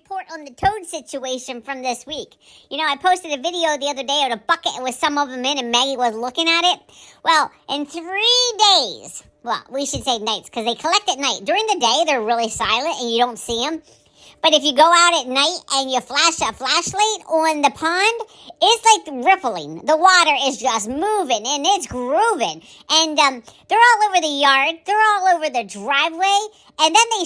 report on the toad situation from this week. You know, I posted a video the other day of a bucket with some of them in, and Maggie was looking at it. Well, in 3 days, well, we should say nights, because they collect at night. During the day, they're really silent and you don't see them. But if you go out at night and you flash a flashlight on the pond, it's like rippling. The water is just moving and it's grooving. And they're all over the yard. They're all over the driveway. And then they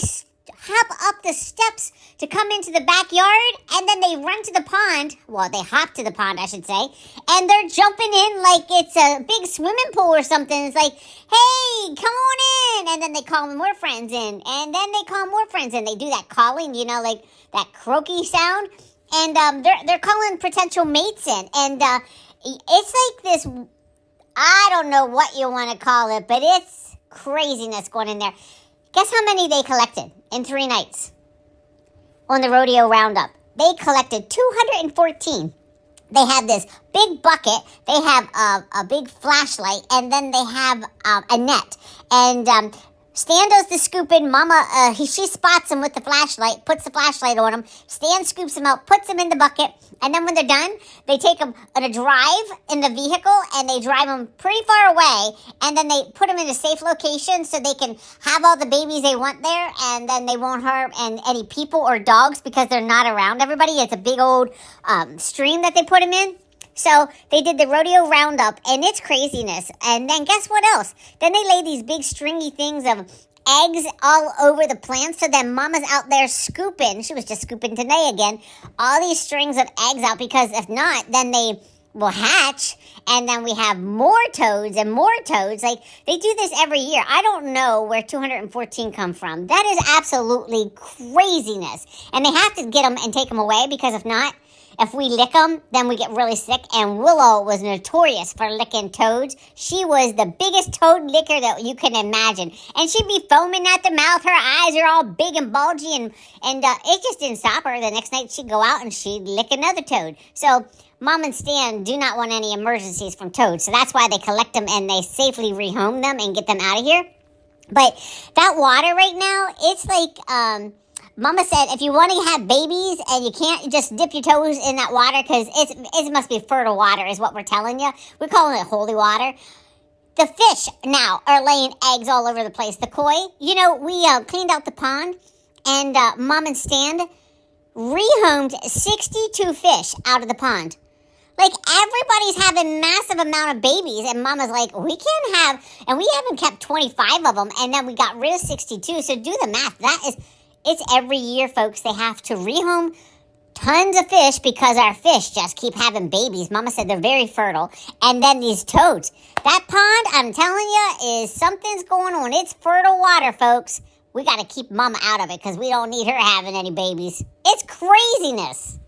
hop up the steps to come into the backyard, and then they run to the pond. Well, they hop to the pond, I should say, and they're jumping in like it's a big swimming pool or something. It's like, hey, come on in, and then they call more friends in, and then they call more friends in. They do that calling, you know, like that croaky sound, and they're calling potential mates in, and it's like this, I don't know what you want to call it, but it's craziness going in there. Guess how many they collected in 3 nights on the rodeo roundup? They collected 214. They have this big bucket. They have a big flashlight, and then they have a net. And Stan does the scooping. Mama, she spots them with the flashlight, puts the flashlight on them. Stan scoops them out, puts them in the bucket, and then when they're done, they take them on a drive in the vehicle, and they drive them pretty far away, and then they put them in a safe location so they can have all the babies they want there, and then they won't harm any people or dogs because they're not around everybody. It's a big old stream that they put them in. So they did the rodeo roundup, and it's craziness. And then guess what else? Then they lay these big stringy things of eggs all over the plants. So then Mama's out there scooping. She was just scooping today again. All these strings of eggs out, because if not, then they will hatch. And then we have more toads and more toads. Like, they do this every year. I don't know where 214 come from. That is absolutely craziness. And they have to get them and take them away, because if not, if we lick them, then we get really sick. And Willow was notorious for licking toads. She was the biggest toad licker that you can imagine. And she'd be foaming at the mouth. Her eyes are all big and bulgy. And it just didn't stop her. The next night she'd go out and she'd lick another toad. So Mom and Stan do not want any emergencies from toads. So that's why they collect them and they safely rehome them and get them out of here. But that water right now, it's like... Mama said if you want to have babies and you can't just dip your toes in that water, because it must be fertile water is what we're telling you. We're calling it holy water. The fish now are laying eggs all over the place. The koi, you know, we cleaned out the pond, and Mom and Stan rehomed 62 fish out of the pond. Like, everybody's having massive amount of babies, and Mama's like, we can't have, and we haven't kept 25 of them, and then we got rid of 62, so do the math. It's every year, folks. They have to rehome tons of fish because our fish just keep having babies. Mama said they're very fertile. And then these toads. That pond, I'm telling you, is something's going on. It's fertile water, folks. We got to keep Mama out of it because we don't need her having any babies. It's craziness.